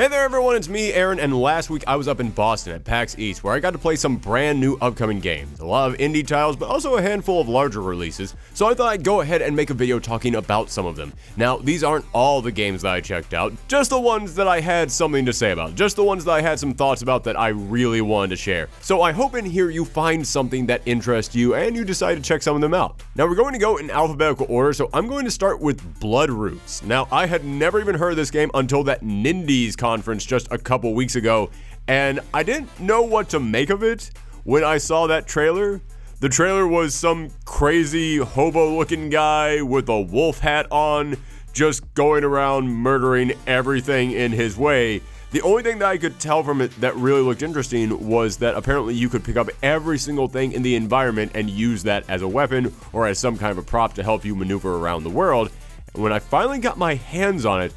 Hey there everyone, it's me, Aaron, and last week I was up in Boston at PAX East where I got to play some brand new upcoming games. A lot of indie titles, but also a handful of larger releases, so I thought I'd go ahead and make a video talking about some of them. Now, these aren't all the games that I checked out, just the ones that I had something to say about, just the ones that I had some thoughts about that I really wanted to share. So I hope in here you find something that interests you and you decide to check some of them out. Now we're going to go in alphabetical order, so I'm going to start with Bloodroots. Now, I had never even heard of this game until that Nindies conference just a couple weeks ago, and I didn't know what to make of it when I saw that trailer. The trailer was some crazy hobo-looking guy with a wolf hat on, just going around murdering everything in his way. The only thing that I could tell from it that really looked interesting was that apparently you could pick up every single thing in the environment and use that as a weapon or as some kind of a prop to help you maneuver around the world. And when I finally got my hands on it,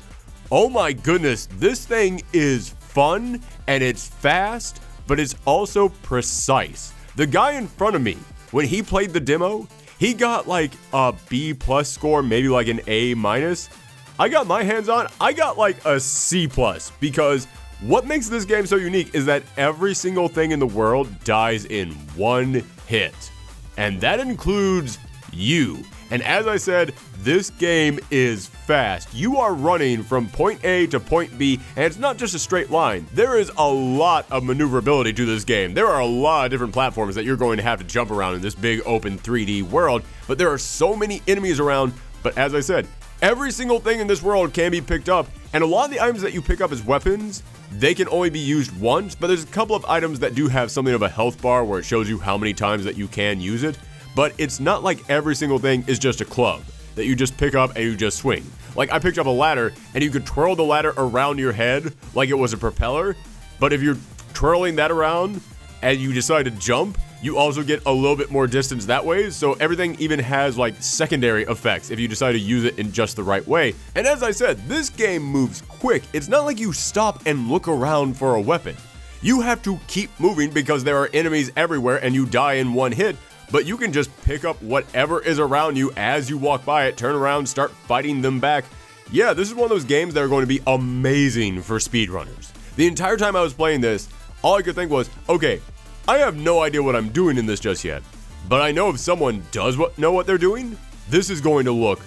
oh my goodness, this thing is fun and it's fast, but it's also precise. The guy in front of me, when he played the demo, he got like a B+ score, maybe like an A-. I got my hands on, I got like a C+, because what makes this game so unique is that every single thing in the world dies in one hit. And that includes you. And as I said, this game is fast. You are running from point A to point B, and it's not just a straight line. There is a lot of maneuverability to this game. There are a lot of different platforms that you're going to have to jump around in this big open 3D world, but there are so many enemies around. But as I said, every single thing in this world can be picked up, and a lot of the items that you pick up as weapons, they can only be used once, but there's a couple of items that do have something of a health bar where it shows you how many times that you can use it. But it's not like every single thing is just a club that you just pick up and you just swing. Like I picked up a ladder and you could twirl the ladder around your head like it was a propeller. But if you're twirling that around and you decide to jump, you also get a little bit more distance that way. So everything even has like secondary effects if you decide to use it in just the right way. And as I said, this game moves quick. It's not like you stop and look around for a weapon. You have to keep moving because there are enemies everywhere and you die in one hit. But you can just pick up whatever is around you as you walk by it, turn around, start fighting them back. Yeah, this is one of those games that are going to be amazing for speedrunners. The entire time I was playing this, all I could think was, okay, I have no idea what I'm doing in this just yet, but I know if someone does know what they're doing, this is going to look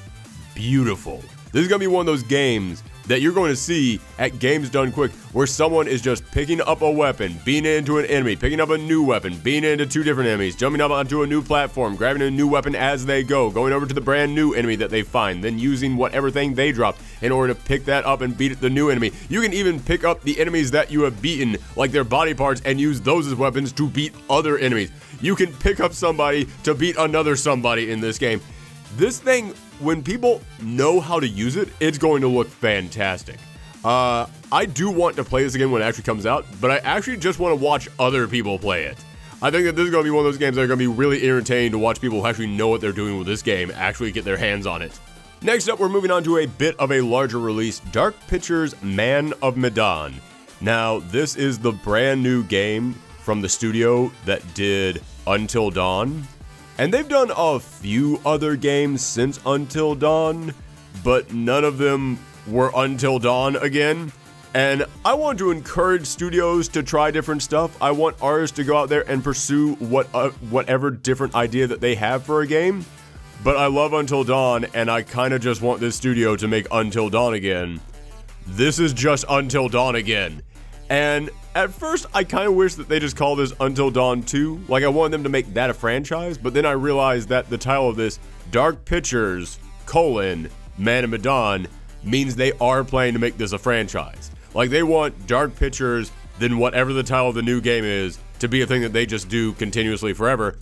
beautiful. This is going to be one of those games that you're going to see at Games Done Quick, where someone is just picking up a weapon, beating it into an enemy, picking up a new weapon, beating it into 2 different enemies, jumping up onto a new platform, grabbing a new weapon as they go, going over to the brand new enemy that they find, then using whatever thing they dropped in order to pick that up and beat the new enemy. You can even pick up the enemies that you have beaten, like their body parts, and use those as weapons to beat other enemies. You can pick up somebody to beat another somebody in this game. This thing, when people know how to use it, it's going to look fantastic. I do want to play this again when it actually comes out, but I actually just want to watch other people play it. I think that this is going to be one of those games that are going to be really entertaining to watch people who actually know what they're doing with this game actually get their hands on it. Next up, we're moving on to a bit of a larger release, Dark Pictures' Man of Medan. Now, this is the brand new game from the studio that did Until Dawn. And they've done a few other games since Until Dawn, but none of them were Until Dawn again. And I want to encourage studios to try different stuff. I want artists to go out there and pursue whatever different idea that they have for a game. But I love Until Dawn, and I kind of just want this studio to make Until Dawn again. This is just Until Dawn again. And at first, I kind of wish that they just call this Until Dawn 2. Like, I wanted them to make that a franchise, but then I realized that the title of this, Dark Pictures, Man of Medan, means they are planning to make this a franchise. Like, they want Dark Pictures, then whatever the title of the new game is, to be a thing that they just do continuously forever.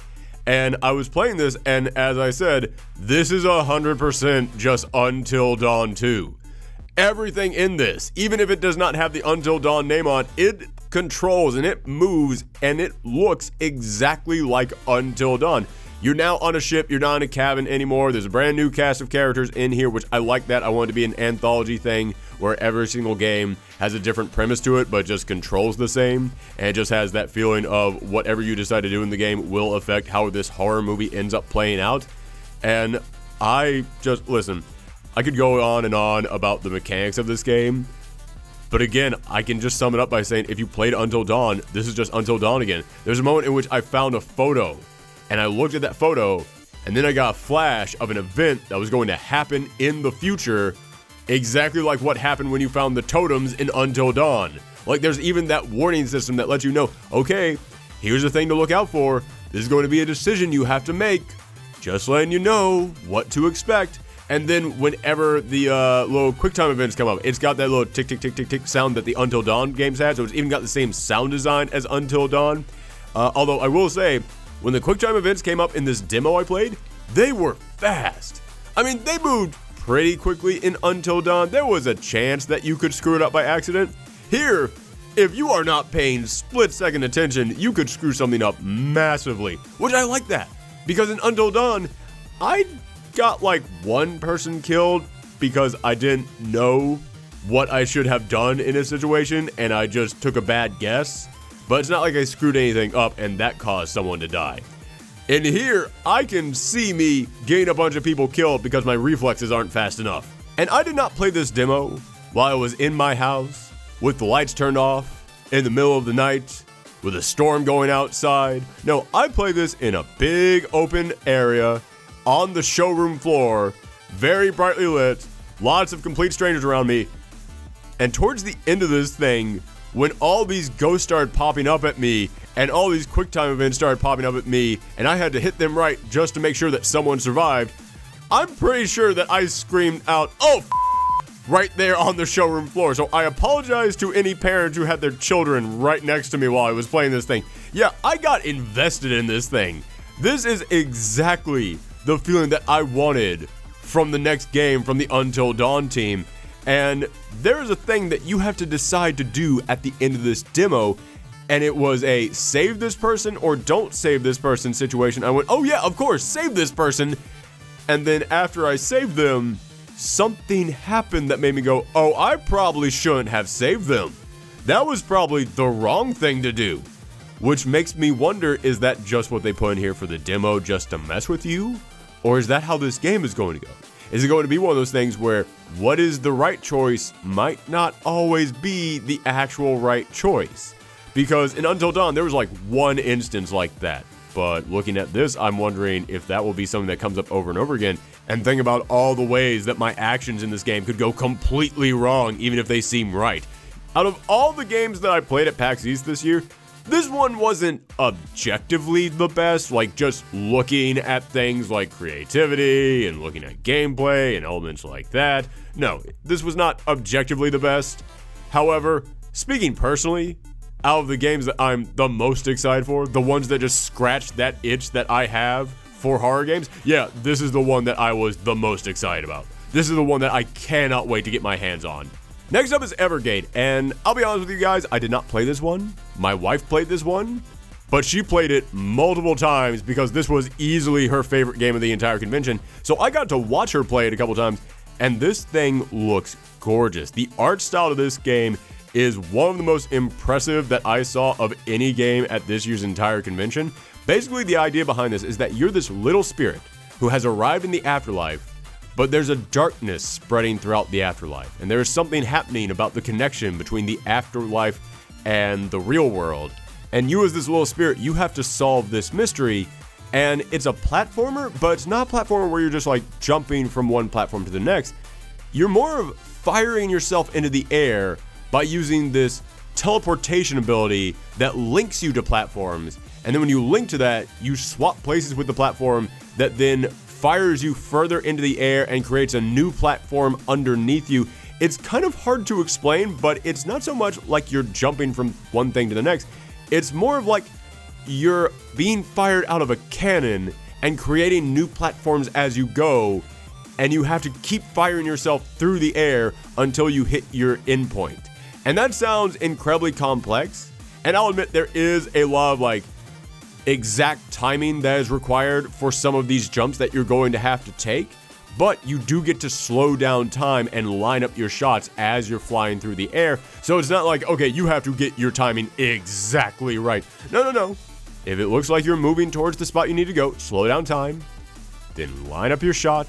And I was playing this, and as I said, this is 100% just Until Dawn 2. Everything in this, even if it does not have the Until Dawn name on, it controls and it moves and it looks exactly like Until Dawn. You're now on a ship, you're not in a cabin anymore. There's a brand new cast of characters in here, which I like that. I want it to be an anthology thing where every single game has a different premise to it, but just controls the same. And it just has that feeling of whatever you decide to do in the game will affect how this horror movie ends up playing out. And I just, listen, I could go on and on about the mechanics of this game, But again, I can just sum it up by saying if you played Until Dawn, this is just Until Dawn again. There's a moment in which I found a photo, and I looked at that photo, and then I got a flash of an event that was going to happen in the future, exactly like what happened when you found the totems in Until Dawn. Like, there's even that warning system that lets you know, okay, here's the thing to look out for. This is going to be a decision you have to make. Just letting you know what to expect. And then whenever the little QuickTime events come up, it's got that little tick, tick, tick, tick, tick sound that the Until Dawn games had. So it's even got the same sound design as Until Dawn. Although I will say, when the QuickTime events came up in this demo I played, they were fast. I mean, they moved pretty quickly in Until Dawn. There was a chance that you could screw it up by accident. Here, if you are not paying split-second attention, you could screw something up massively, which I like that. Because in Until Dawn, I got like one person killed because I didn't know what I should have done in a situation and I just took a bad guess. But it's not like I screwed anything up and that caused someone to die. In here, I can see me getting a bunch of people killed because my reflexes aren't fast enough. And I did not play this demo while I was in my house with the lights turned off in the middle of the night with a storm going outside. No, I played this in a big open area on the showroom floor, very brightly lit, lots of complete strangers around me. And towards the end of this thing, when all these ghosts started popping up at me and all these QuickTime events started popping up at me and I had to hit them right just to make sure that someone survived, I'm pretty sure that I screamed out, "Oh, right there on the showroom floor." So I apologize to any parents who had their children right next to me while I was playing this thing. Yeah, I got invested in this thing. This is exactly the feeling that I wanted from the next game from the Until Dawn team. And there is a thing that you have to decide to do at the end of this demo, and it was a save this person or don't save this person situation. I went, oh yeah, of course, save this person. And then after I saved them, something happened that made me go, oh, I probably shouldn't have saved them. That was probably the wrong thing to do. Which makes me wonder, is that just what they put in here for the demo just to mess with you? Or is that how this game is going to go? Is it going to be one of those things where what is the right choice might not always be the actual right choice? Because in Until Dawn, there was like one instance like that. But looking at this, I'm wondering if that will be something that comes up over and over again. And think about all the ways that my actions in this game could go completely wrong, even if they seem right. Out of all the games that I played at PAX East this year, this one wasn't objectively the best, like just looking at things like creativity and looking at gameplay and elements like that. No, this was not objectively the best. However, speaking personally, out of the games that I'm the most excited for, the ones that just scratch that itch that I have for horror games, yeah, this is the one that I was the most excited about. This is the one that I cannot wait to get my hands on. Next up is Evergate, and I'll be honest with you guys, I did not play this one. My wife played this one, but she played it multiple times because this was easily her favorite game of the entire convention. So I got to watch her play it a couple times, and this thing looks gorgeous. The art style of this game is one of the most impressive that I saw of any game at this year's entire convention. Basically, the idea behind this is that you're this little spirit who has arrived in the afterlife, but there's a darkness spreading throughout the afterlife, and there is something happening about the connection between the afterlife and the real world. And you as this little spirit, you have to solve this mystery, and it's a platformer, but it's not a platformer where you're just like jumping from one platform to the next. You're more of firing yourself into the air by using this teleportation ability that links you to platforms, and then when you link to that, you swap places with the platform that then fires you further into the air and creates a new platform underneath you. It's kind of hard to explain, but it's not so much like you're jumping from one thing to the next. It's more of like you're being fired out of a cannon and creating new platforms as you go, and you have to keep firing yourself through the air until you hit your endpoint. And that sounds incredibly complex, and I'll admit there is a lot of like exact timing that is required for some of these jumps that you're going to have to take, but you do get to slow down time and line up your shots as you're flying through the air. So it's not like, okay, you have to get your timing exactly right. No. If it looks like you're moving towards the spot you need to go, slow down time, then line up your shot,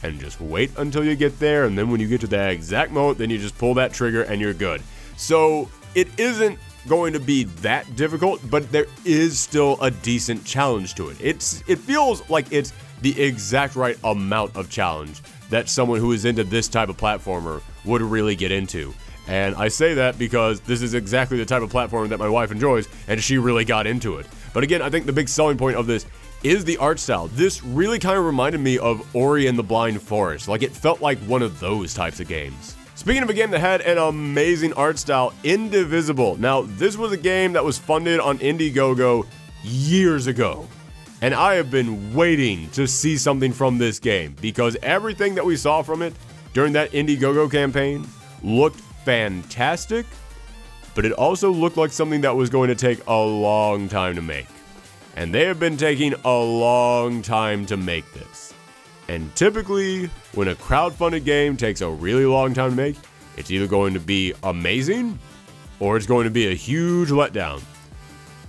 and just wait until you get there, and then when you get to that exact moment, then you just pull that trigger and you're good. So it isn't going to be that difficult, but there is still a decent challenge to it. It feels like it's the exact right amount of challenge that someone who is into this type of platformer would really get into. And I say that because this is exactly the type of platformer that my wife enjoys, and she really got into it. But again, I think the big selling point of this is the art style. This really kind of reminded me of Ori and the Blind Forest. Like, it felt like one of those types of games. Speaking of a game that had an amazing art style, Indivisible. Now, this was a game that was funded on Indiegogo years ago. And I have been waiting to see something from this game because everything that we saw from it during that Indiegogo campaign looked fantastic, but it also looked like something that was going to take a long time to make. And they have been taking a long time to make this. And typically, when a crowdfunded game takes a really long time to make, it's either going to be amazing or it's going to be a huge letdown.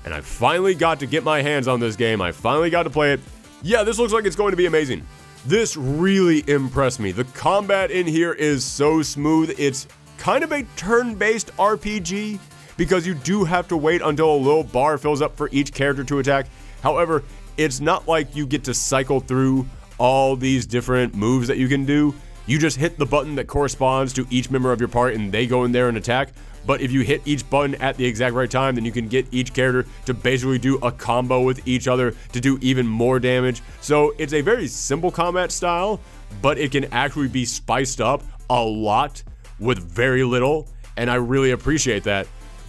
And I finally got to get my hands on this game. I finally got to play it. Yeah, this looks like it's going to be amazing. This really impressed me. The combat in here is so smooth. It's kind of a turn-based RPG because you do have to wait until a little bar fills up for each character to attack. However, it's not like you get to cycle through all these different moves that you can do. You just hit the button that corresponds to each member of your party and they go in there and attack. But if you hit each button at the exact right time, then you can get each character to basically do a combo with each other to do even more damage. So it's a very simple combat style, but it can actually be spiced up a lot with very little, and I really appreciate that.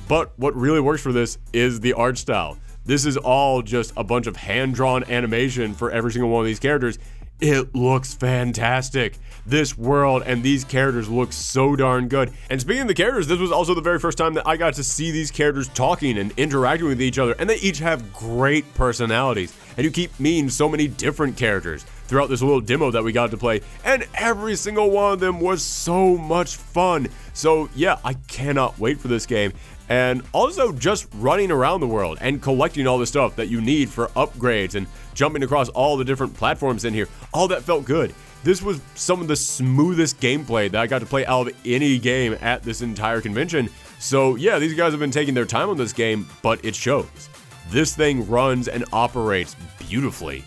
But what really works for this is the art style. This is all just a bunch of hand-drawn animation for every single one of these characters. It looks fantastic. This world and these characters look so darn good. And speaking of the characters, this was also the very first time that I got to see these characters talking and interacting with each other, and they each have great personalities. And you keep meeting so many different characters throughout this little demo that we got to play, and every single one of them was so much fun. So yeah, I cannot wait for this game. And also just running around the world and collecting all the stuff that you need for upgrades and jumping across all the different platforms in here, all that felt good. This was some of the smoothest gameplay that I got to play out of any game at this entire convention. So yeah, these guys have been taking their time on this game, but it shows. This thing runs and operates beautifully.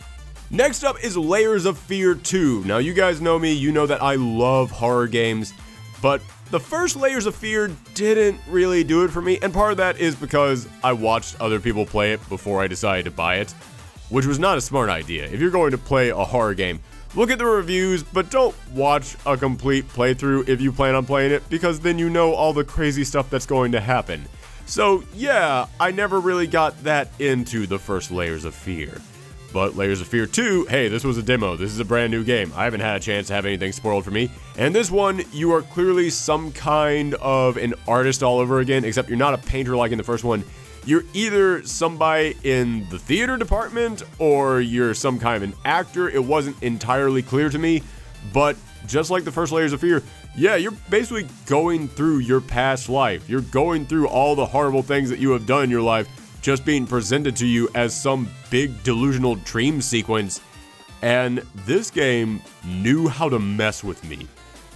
Next up is Layers of Fear 2. Now, you guys know me, you know that I love horror games, but the first Layers of Fear didn't really do it for me, and part of that is because I watched other people play it before I decided to buy it, which was not a smart idea. If you're going to play a horror game, look at the reviews, but don't watch a complete playthrough if you plan on playing it, because then you know all the crazy stuff that's going to happen. So yeah, I never really got that into the first Layers of Fear. But Layers of Fear 2, hey, this was a demo. This is a brand new game. I haven't had a chance to have anything spoiled for me. And this one, you are clearly some kind of an artist all over again, except you're not a painter like in the first one. You're either somebody in the theater department or you're some kind of an actor. It wasn't entirely clear to me, but just like the first Layers of Fear, yeah, you're basically going through your past life. You're going through all the horrible things that you have done in your life, just being presented to you as some big delusional dream sequence. And this game knew how to mess with me.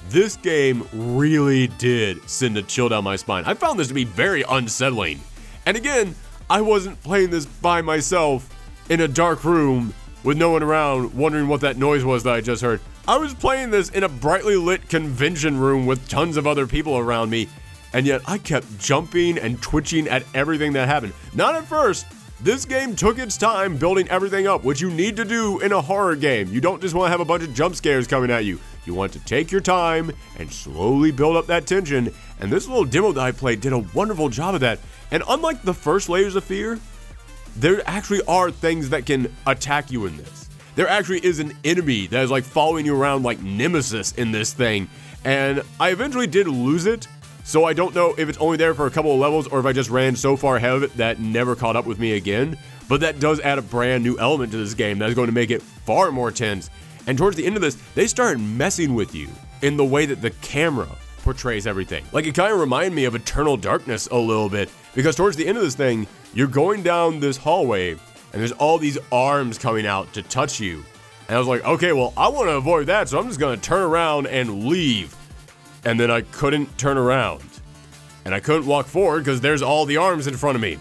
This game really did send a chill down my spine. I found this to be very unsettling. And again, I wasn't playing this by myself in a dark room with no one around wondering what that noise was that I just heard. I was playing this in a brightly lit convention room with tons of other people around me, and yet I kept jumping and twitching at everything that happened. Not at first. This game took its time building everything up, which you need to do in a horror game. You don't just want to have a bunch of jump scares coming at you. You want to take your time and slowly build up that tension, and this little demo that I played did a wonderful job of that. And unlike the first Layers of Fear, there actually are things that can attack you in this. There actually is an enemy that is like following you around like Nemesis in this thing, and I eventually did lose it. So I don't know if it's only there for a couple of levels or if I just ran so far ahead of it that never caught up with me again. But that does add a brand new element to this game that is going to make it far more tense. And towards the end of this, they started messing with you in the way that the camera portrays everything. Like, it kind of reminded me of Eternal Darkness a little bit, because towards the end of this thing, you're going down this hallway and there's all these arms coming out to touch you. And I was like, okay, well, I want to avoid that, so I'm just going to turn around and leave. And then I couldn't turn around. And I couldn't walk forward because there's all the arms in front of me.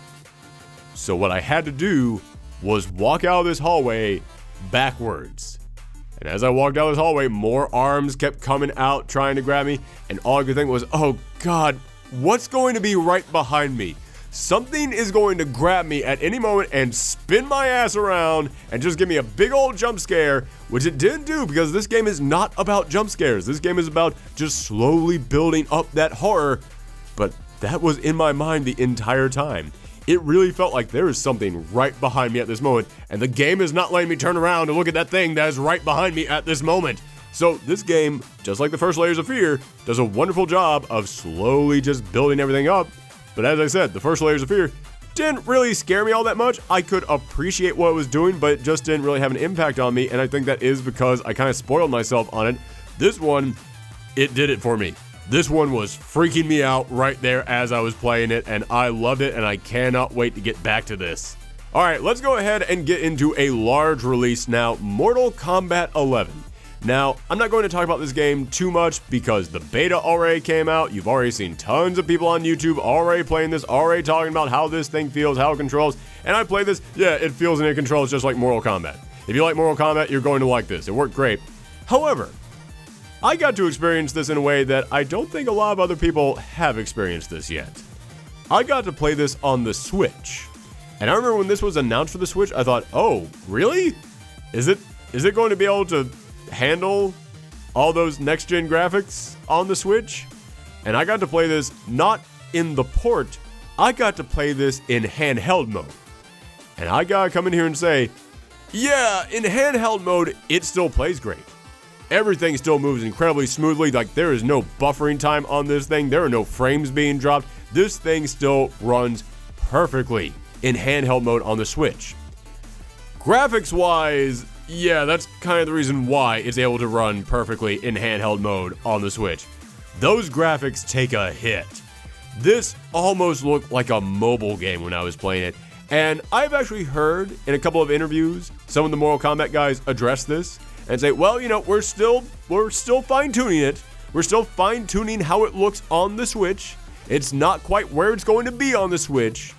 So what I had to do was walk out of this hallway backwards. And as I walked out of this hallway, more arms kept coming out trying to grab me. And all I could think was, oh God, what's going to be right behind me? Something is going to grab me at any moment and spin my ass around and just give me a big old jump scare, which it didn't do because this game is not about jump scares. This game is about just slowly building up that horror. But that was in my mind the entire time. It really felt like there is something right behind me at this moment, and the game is not letting me turn around and look at that thing that is right behind me at this moment. So this game, just like the first Layers of Fear, does a wonderful job of slowly just building everything up. But as I said, the first Layers of Fear didn't really scare me all that much. I could appreciate what it was doing, but it just didn't really have an impact on me, and I think that is because I kind of spoiled myself on it. This one, it did it for me. This one was freaking me out right there as I was playing it, and I loved it, and I cannot wait to get back to this. Alright, let's go ahead and get into a large release now, Mortal Kombat 11. Now, I'm not going to talk about this game too much because the beta already came out. You've already seen tons of people on YouTube already playing this, already talking about how this thing feels, how it controls, and I played this, yeah, it feels and it controls just like Mortal Kombat. If you like Mortal Kombat, you're going to like this. It worked great. However, I got to experience this in a way that I don't think a lot of other people have experienced this yet. I got to play this on the Switch. And I remember when this was announced for the Switch, I thought, oh, really? Is it going to be able to handle all those next-gen graphics on the Switch? And I got to play this not in the port, I got to play this in handheld mode. And I gotta come in here and say, yeah, in handheld mode, it still plays great. Everything still moves incredibly smoothly, like there is no buffering time on this thing, there are no frames being dropped. This thing still runs perfectly in handheld mode on the Switch. Graphics-wise, yeah, that's kind of the reason why it's able to run perfectly in handheld mode on the Switch. Those graphics take a hit. This almost looked like a mobile game when I was playing it, and I've actually heard in a couple of interviews some of the Mortal Kombat guys address this and say, well, you know, we're still fine-tuning it. We're still fine-tuning how it looks on the Switch. It's not quite where it's going to be on the Switch.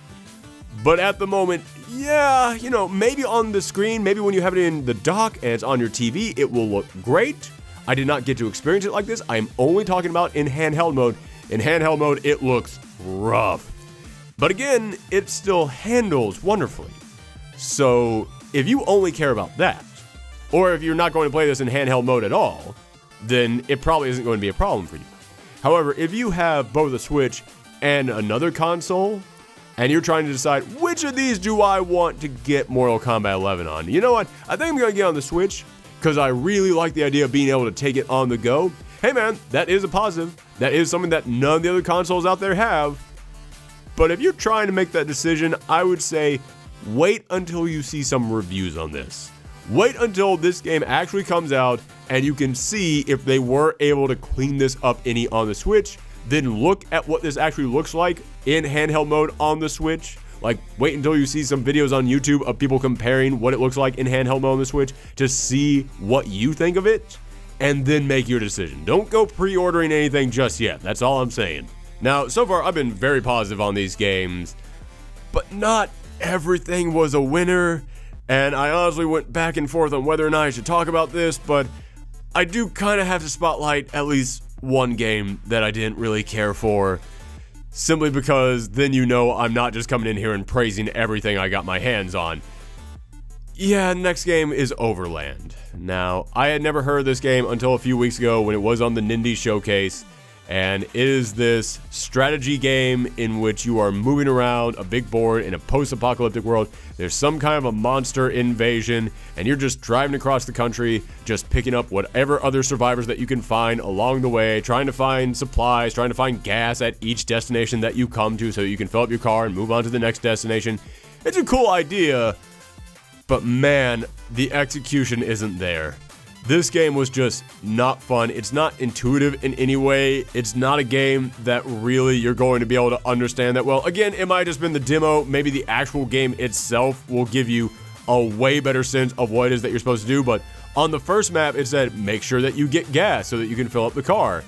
But at the moment, yeah, you know, maybe on the screen, maybe when you have it in the dock and it's on your TV, it will look great. I did not get to experience it like this. I am only talking about in handheld mode. In handheld mode, it looks rough. But again, it still handles wonderfully. So if you only care about that, or if you're not going to play this in handheld mode at all, then it probably isn't going to be a problem for you. However, if you have both a Switch and another console, and you're trying to decide which of these do I want to get Mortal Kombat 11 on, you know what? I think I'm going to get on the Switch because I really like the idea of being able to take it on the go. Hey man, that is a positive. That is something that none of the other consoles out there have. But if you're trying to make that decision, I would say wait until you see some reviews on this. Wait until this game actually comes out and you can see if they were able to clean this up any on the Switch. Then look at what this actually looks like in handheld mode on the Switch. Like, wait until you see some videos on YouTube of people comparing what it looks like in handheld mode on the Switch to see what you think of it, and then make your decision. Don't go pre-ordering anything just yet. That's all I'm saying. Now, so far, I've been very positive on these games, but not everything was a winner. And I honestly went back and forth on whether or not I should talk about this, but I do kind of have to spotlight at least one game that I didn't really care for, simply because then you know I'm not just coming in here and praising everything I got my hands on. Yeah, next game is Overland. Now, I had never heard of this game until a few weeks ago when it was on the Nindy Showcase, and it is this strategy game in which you are moving around a big board in a post-apocalyptic world. There's some kind of a monster invasion, and you're just driving across the country, just picking up whatever other survivors that you can find along the way, trying to find supplies, trying to find gas at each destination that you come to so you can fill up your car and move on to the next destination. It's a cool idea, but man, the execution isn't there. This game was just not fun. It's not intuitive in any way. It's not a game that really you're going to be able to understand that well. Again, it might have just been the demo. Maybe the actual game itself will give you a way better sense of what it is that you're supposed to do, but On the first map, it said, make sure that you get gas so that you can fill up the car.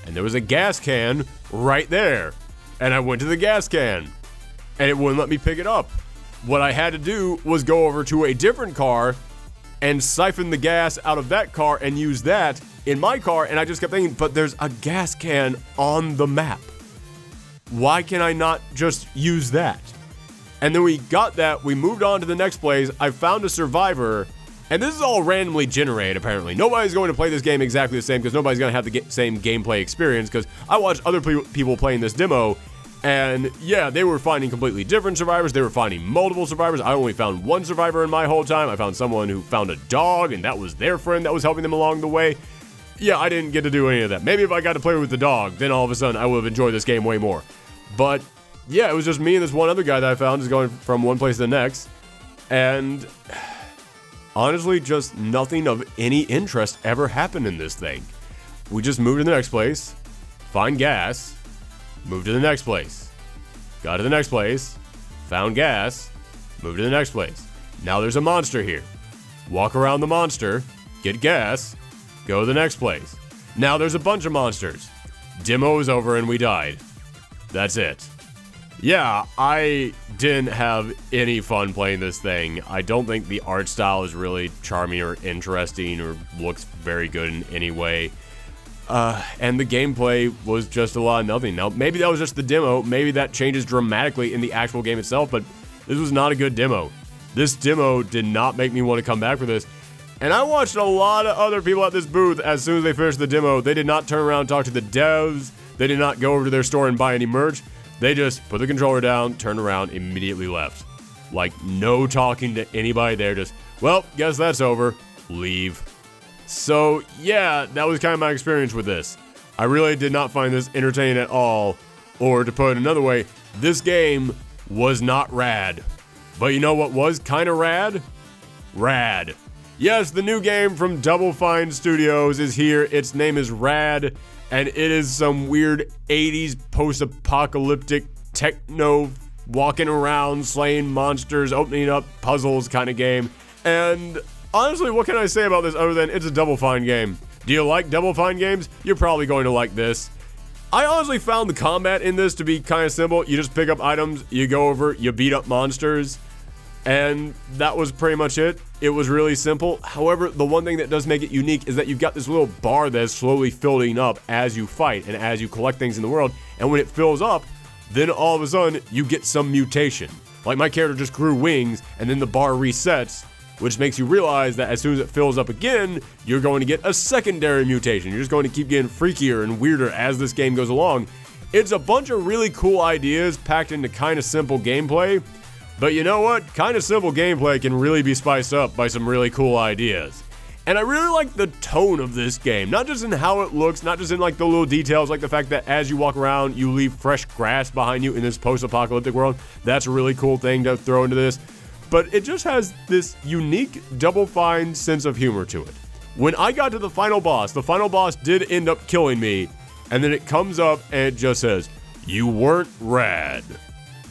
And there was a gas can right there. And I went to the gas can, and it wouldn't let me pick it up. What I had to do was go over to a different car and siphon the gas out of that car and use that in my car, and I just kept thinking, but there's a gas can on the map. Why can I not just use that? And then we got that, we moved on to the next place, I found a survivor, and this is all randomly generated apparently. Nobody's going to play this game exactly the same because nobody's going to have the same gameplay experience, because I watched other people playing this demo, and yeah, they were finding completely different survivors, they were finding multiple survivors. I only found one survivor in my whole time. I found someone who found a dog, and that was their friend that was helping them along the way. Yeah, I didn't get to do any of that. Maybe if I got to play with the dog, then all of a sudden I would have enjoyed this game way more. But yeah, it was just me and this one other guy that I found just going from one place to the next. And honestly, just nothing of any interest ever happened in this thing. We just moved to the next place, find gas, moved to the next place, got to the next place, found gas, moved to the next place. Now there's a monster here. Walk around the monster, get gas, go to the next place. Now there's a bunch of monsters. Demo is over and we died. That's it. Yeah, I didn't have any fun playing this thing. I don't think the art style is really charming or interesting or looks very good in any way. And the gameplay was just a lot of nothing. Now, maybe that was just the demo. Maybe that changes dramatically in the actual game itself, but this was not a good demo. This demo did not make me want to come back for this. And I watched a lot of other people at this booth as soon as they finished the demo. They did not turn around and talk to the devs. They did not go over to their store and buy any merch. They just put the controller down, turned around, immediately left. Like, no talking to anybody there, just, well, guess that's over. Leave. So, yeah, that was kind of my experience with this. I really did not find this entertaining at all. Or, to put it another way, this game was not rad. But you know what was kind of rad? Rad. Yes, the new game from Double Fine Studios is here. Its name is Rad, and it is some weird 80s post-apocalyptic techno walking around, slaying monsters, opening up puzzles kind of game. And honestly, what can I say about this other than it's a Double Fine game? Do you like Double Fine games? You're probably going to like this. I honestly found the combat in this to be kind of simple. You just pick up items, you go over, you beat up monsters, and that was pretty much it. It was really simple. However, the one thing that does make it unique is that you've got this little bar that's slowly filling up as you fight and as you collect things in the world, and when it fills up, then all of a sudden, you get some mutation. Like my character just grew wings, and then the bar resets, which makes you realize that as soon as it fills up again, you're going to get a secondary mutation. You're just going to keep getting freakier and weirder as this game goes along. It's a bunch of really cool ideas packed into kind of simple gameplay, but you know what? Kind of simple gameplay can really be spiced up by some really cool ideas. And I really like the tone of this game, not just in how it looks, not just in like the little details, like the fact that as you walk around, you leave fresh grass behind you in this post-apocalyptic world. That's a really cool thing to throw into this. But it just has this unique, Double Fine sense of humor to it. When I got to the final boss did end up killing me, and then it comes up and it just says, "You weren't rad,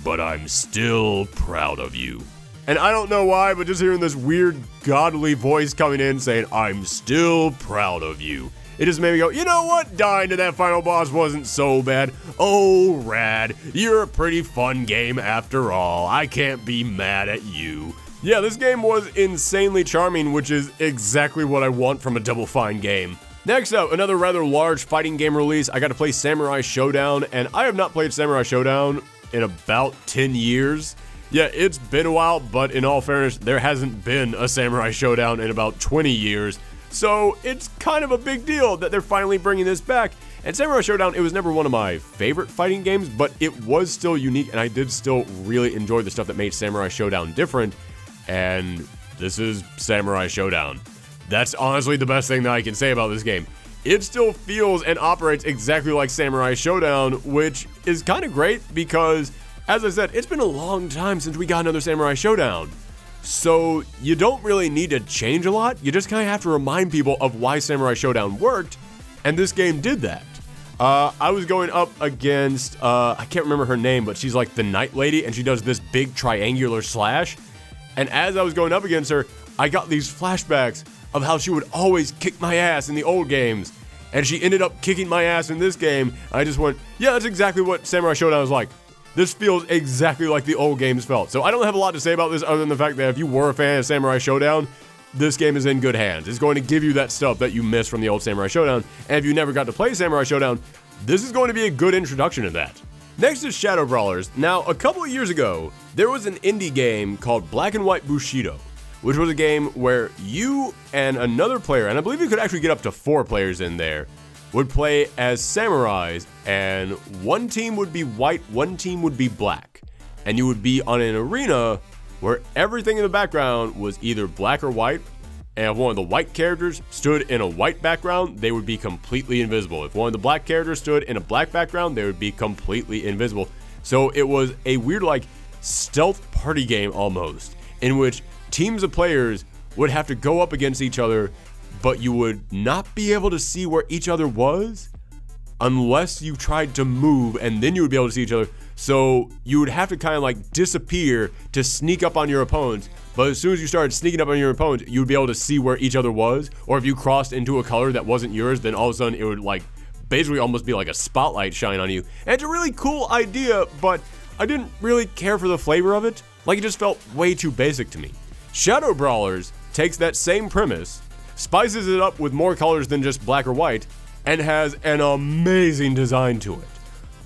but I'm still proud of you." And I don't know why, but just hearing this weird godly voice coming in saying, "I'm still proud of you," it just made me go, you know what? Dying to that final boss wasn't so bad. Oh, Rad, you're a pretty fun game after all. I can't be mad at you. Yeah, this game was insanely charming, which is exactly what I want from a Double Fine game. Next up, another rather large fighting game release. I got to play Samurai Showdown, and I have not played Samurai Showdown in about 10 years. Yeah, it's been a while, but in all fairness, there hasn't been a Samurai Showdown in about 20 years. So it's kind of a big deal that they're finally bringing this back. And Samurai Showdown, it was never one of my favorite fighting games, but it was still unique, and I did still really enjoy the stuff that made Samurai Showdown different. And this is Samurai Showdown. That's honestly the best thing that I can say about this game. It still feels and operates exactly like Samurai Showdown, which is kind of great because, as I said, it's been a long time since we got another Samurai Showdown. So you don't really need to change a lot, you just kind of have to remind people of why Samurai Showdown worked, and this game did that. I was going up against, I can't remember her name, but she's like the Night Lady, and she does this big triangular slash, and as I was going up against her, I got these flashbacks of how she would always kick my ass in the old games. And she ended up kicking my ass in this game. I just went, yeah, that's exactly what Samurai Showdown is like. This feels exactly like the old games felt. So I don't have a lot to say about this other than the fact that if you were a fan of Samurai Showdown, this game is in good hands. It's going to give you that stuff that you missed from the old Samurai Showdown. And if you never got to play Samurai Showdown, this is going to be a good introduction to that. Next is Shadow Brawlers. Now, a couple of years ago, there was an indie game called Black and White Bushido, which was a game where you and another player, and I believe you could actually get up to 4 players in there, would play as samurais, and one team would be white, one team would be black. And you would be on an arena where everything in the background was either black or white, and if one of the white characters stood in a white background, they would be completely invisible. If one of the black characters stood in a black background, they would be completely invisible. So it was a weird, like, stealth party game almost, in which teams of players would have to go up against each other, but you would not be able to see where each other was unless you tried to move, and then you would be able to see each other. So you would have to kind of like disappear to sneak up on your opponent, but as soon as you started sneaking up on your opponent, you would be able to see where each other was. Or if you crossed into a color that wasn't yours, then all of a sudden it would like basically almost be like a spotlight shine on you. And it's a really cool idea, but I didn't really care for the flavor of it. Like, it just felt way too basic to me. Shadow Brawlers takes that same premise, spices it up with more colors than just black or white, and has an amazing design to it.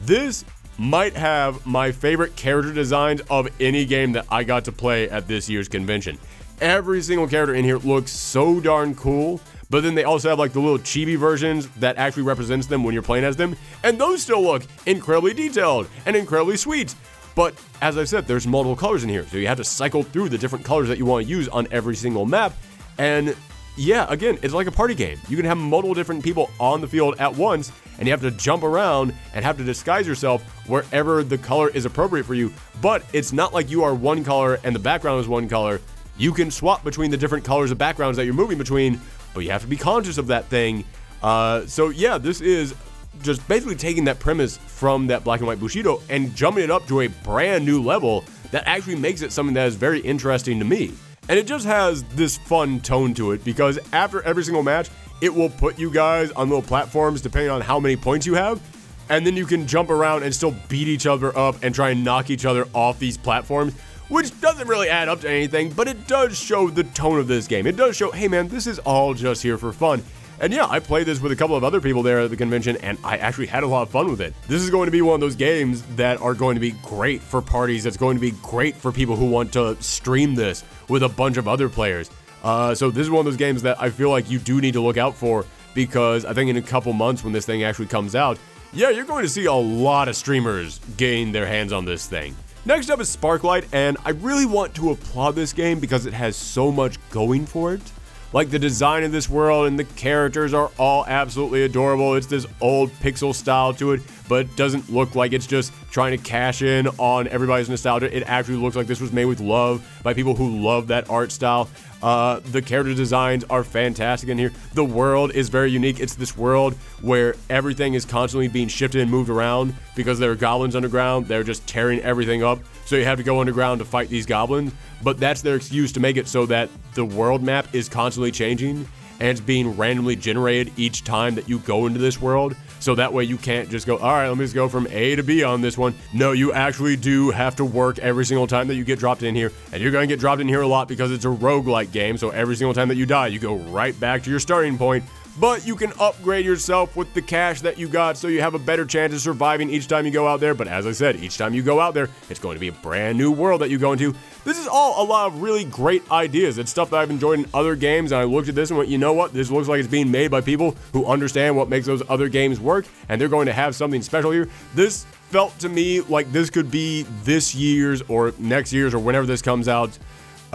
This might have my favorite character designs of any game that I got to play at this year's convention. Every single character in here looks so darn cool, but then they also have like the little chibi versions that actually represents them when you're playing as them, and those still look incredibly detailed and incredibly sweet. But as I said, there's multiple colors in here, so you have to cycle through the different colors that you want to use on every single map. And yeah, again, it's like a party game. You can have multiple different people on the field at once, and you have to jump around and have to disguise yourself wherever the color is appropriate for you. But it's not like you are one color and the background is one color. You can swap between the different colors of backgrounds that you're moving between, but you have to be conscious of that thing. So yeah, this is just basically taking that premise from that Black and White Bushido and jumping it up to a brand new level that actually makes it something that is very interesting to me. And it just has this fun tone to it, because after every single match, it will put you guys on little platforms depending on how many points you have, and then you can jump around and still beat each other up and try and knock each other off these platforms, which doesn't really add up to anything, but it does show the tone of this game. It does show, hey man, this is all just here for fun. And yeah, I played this with a couple of other people there at the convention, and I actually had a lot of fun with it. This is going to be one of those games that are going to be great for parties. It's going to be great for people who want to stream this with a bunch of other players. So this is one of those games that I feel like you do need to look out for, because I think in a couple months when this thing actually comes out, yeah, you're going to see a lot of streamers gain their hands on this thing. Next up is Sparklight, and I really want to applaud this game because it has so much going for it. Like, the design of this world and the characters are all absolutely adorable. It's this old pixel style to it, but it doesn't look like it's just trying to cash in on everybody's nostalgia. It actually looks like this was made with love by people who love that art style. The character designs are fantastic in here. The world is very unique. It's this world where everything is constantly being shifted and moved around because there are goblins underground. They're just tearing everything up. So you have to go underground to fight these goblins. But that's their excuse to make it so that the world map is constantly changing, and it's being randomly generated each time that you go into this world. So that way you can't just go, all right, let me just go from A to B on this one. No, you actually do have to work every single time that you get dropped in here. And you're going to get dropped in here a lot because it's a roguelike game. So every single time that you die, you go right back to your starting point. But you can upgrade yourself with the cash that you got, so you have a better chance of surviving each time you go out there. But as I said, each time you go out there, it's going to be a brand new world that you go into. This is all a lot of really great ideas. It's stuff that I've enjoyed in other games, and I looked at this and went, you know what? This looks like it's being made by people who understand what makes those other games work, and they're going to have something special here. This felt to me like this could be this year's or next year's or whenever this comes out.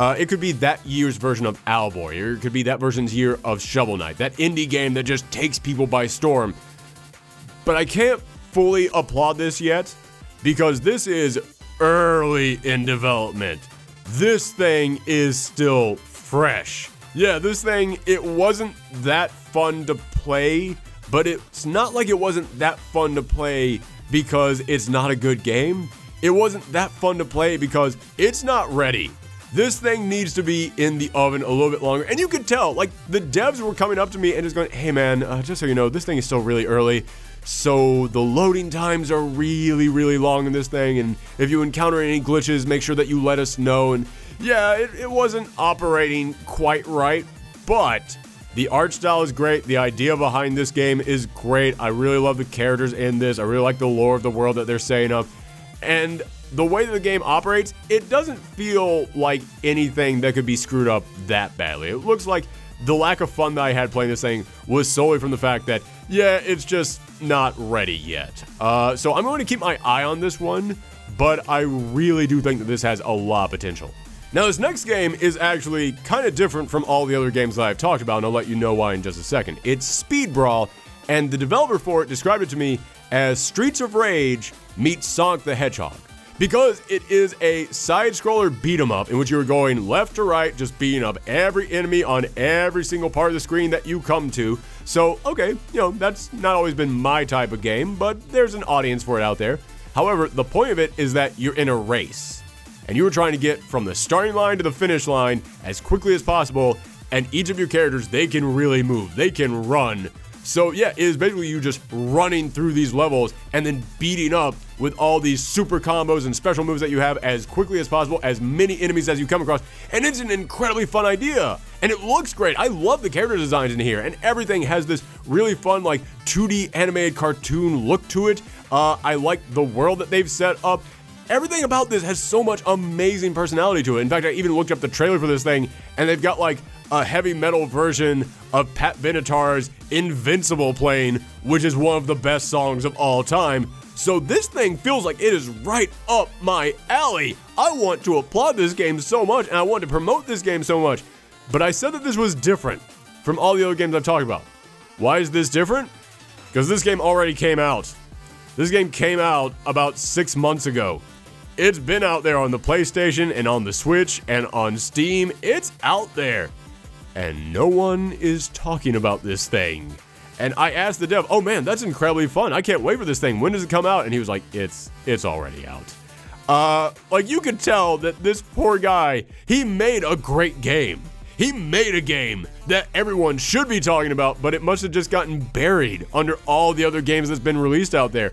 It could be that year's version of Owlboy, or it could be that version's year of Shovel Knight, that indie game that just takes people by storm. But I can't fully applaud this yet, because this is early in development. This thing is still fresh. Yeah, this thing, it wasn't that fun to play, but it's not like it wasn't that fun to play because it's not a good game. It wasn't that fun to play because it's not ready. This thing needs to be in the oven a little bit longer. And you could tell, like, the devs were coming up to me and just going, hey man, just so you know, this thing is still really early. So the loading times are really, really long in this thing. And if you encounter any glitches, make sure that you let us know. And yeah, it wasn't operating quite right, but the art style is great. The idea behind this game is great. I really love the characters in this. I really like the lore of the world that they're setting up. And the way that the game operates, it doesn't feel like anything that could be screwed up that badly. It looks like the lack of fun that I had playing this thing was solely from the fact that, yeah, it's just not ready yet. So I'm going to keep my eye on this one, but I really do think that this has a lot of potential. Now, this next game is actually kind of different from all the other games that I've talked about, and I'll let you know why in just a second. It's Speed Brawl, and the developer for it described it to me as Streets of Rage meets Sonic the Hedgehog. Because it is a side-scroller beat-em-up in which you're going left to right, just beating up every enemy on every single part of the screen that you come to. So, okay, you know, that's not always been my type of game, but there's an audience for it out there. However, the point of it is that you're in a race, and you are trying to get from the starting line to the finish line as quickly as possible, and each of your characters, they can really move, they can run. So yeah, it is basically you just running through these levels and then beating up with all these super combos and special moves that you have as quickly as possible, as many enemies as you come across, and it's an incredibly fun idea, and it looks great. I love the character designs in here, and everything has this really fun, like, 2D animated cartoon look to it. I like the world that they've set up. Everything about this has so much amazing personality to it. In fact, I even looked up the trailer for this thing, and they've got, like, a heavy metal version of Pat Benatar's Invincible playing, which is one of the best songs of all time. So this thing feels like it is right up my alley. I want to applaud this game so much, and I want to promote this game so much. But I said that this was different from all the other games I've talked about. Why is this different? Because this game already came out. This game came out about 6 months ago. It's been out there on the PlayStation and on the Switch and on Steam. It's out there. And no one is talking about this thing. And I asked the dev, oh man, that's incredibly fun. I can't wait for this thing. When does it come out? And he was like, it's already out. Like, you could tell that this poor guy, he made a great game. He made a game that everyone should be talking about, but it must have just gotten buried under all the other games that's been released out there.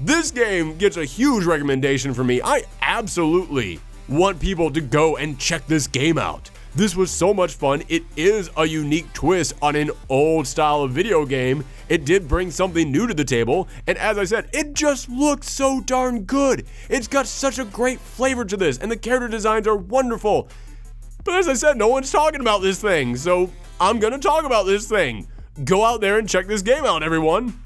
This game gets a huge recommendation from me. I absolutely want people to go and check this game out. This was so much fun. It is a unique twist on an old style of video game. It did bring something new to the table, and as I said, it just looks so darn good. It's got such a great flavor to this, and the character designs are wonderful. But as I said, no one's talking about this thing, so I'm gonna talk about this thing. Go out there and check this game out, everyone.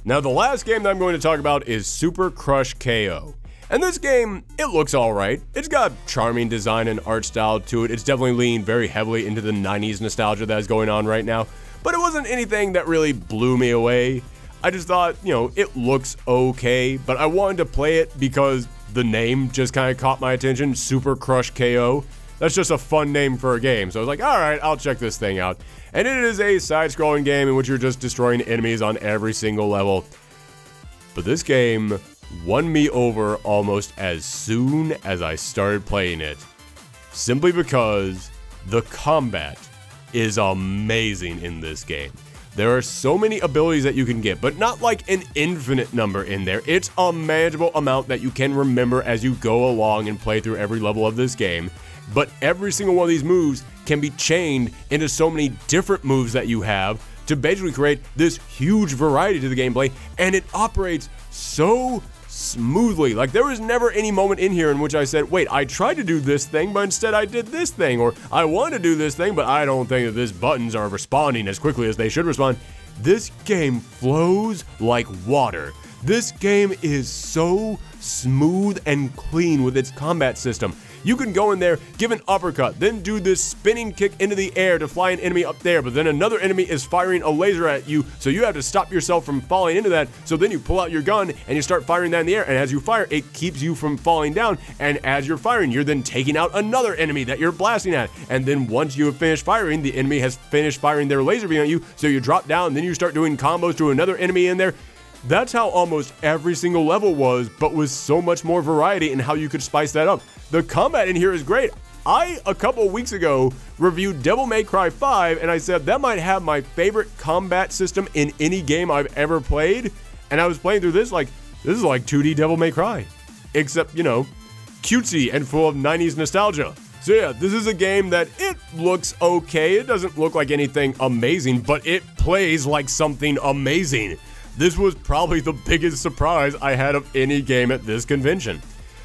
Now, the last game that I'm going to talk about is Super Crush KO. And this game, it looks alright. It's got charming design and art style to it. It's definitely leaned very heavily into the 90s nostalgia that is going on right now. But it wasn't anything that really blew me away. I just thought, you know, it looks okay. But I wanted to play it because the name just kind of caught my attention. Super Crush KO. That's just a fun name for a game. So I was like, alright, I'll check this thing out. And it is a side-scrolling game in which you're just destroying enemies on every single level. But this game won me over almost as soon as I started playing it, simply because the combat is amazing in this game. There are so many abilities that you can get, but not like an infinite number in there. It's a manageable amount that you can remember as you go along and play through every level of this game. But every single one of these moves can be chained into so many different moves that you have to basically create this huge variety to the gameplay, and it operates so smoothly. Like, there was never any moment in here in which I said, wait, I tried to do this thing, but instead I did this thing, or I want to do this thing, but I don't think that these buttons are responding as quickly as they should respond. This game flows like water. This game is so smooth and clean with its combat system. You can go in there, give an uppercut, then do this spinning kick into the air to fly an enemy up there, but then another enemy is firing a laser at you, so you have to stop yourself from falling into that. So then you pull out your gun and you start firing that in the air, and as you fire, it keeps you from falling down, and as you're firing, you're then taking out another enemy that you're blasting at, and then once you have finished firing, the enemy has finished firing their laser beam at you, so you drop down, and then you start doing combos to another enemy in there. That's how almost every single level was, but with so much more variety in how you could spice that up. The combat in here is great. I, a couple weeks ago, reviewed Devil May Cry 5, and I said that might have my favorite combat system in any game I've ever played. And I was playing through this is like 2D Devil May Cry. Except, you know, cutesy and full of 90s nostalgia. So yeah, this is a game that it looks okay. It doesn't look like anything amazing, but it plays like something amazing. This was probably the biggest surprise I had of any game at this convention.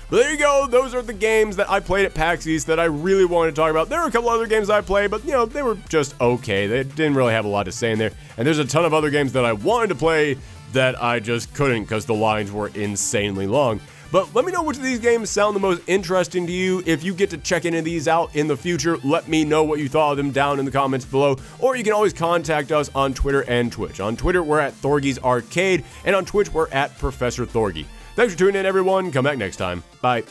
But there you go, those are the games that I played at PAX East that I really wanted to talk about. There were a couple other games I played, but you know, they were just okay. They didn't really have a lot to say in there. And there's a ton of other games that I wanted to play that I just couldn't because the lines were insanely long. But let me know which of these games sound the most interesting to you. If you get to check any of these out in the future, let me know what you thought of them down in the comments below. Or you can always contact us on Twitter and Twitch. On Twitter, we're at Thorgi's Arcade, and on Twitch, we're at Professor Thorgi. Thanks for tuning in, everyone. Come back next time. Bye.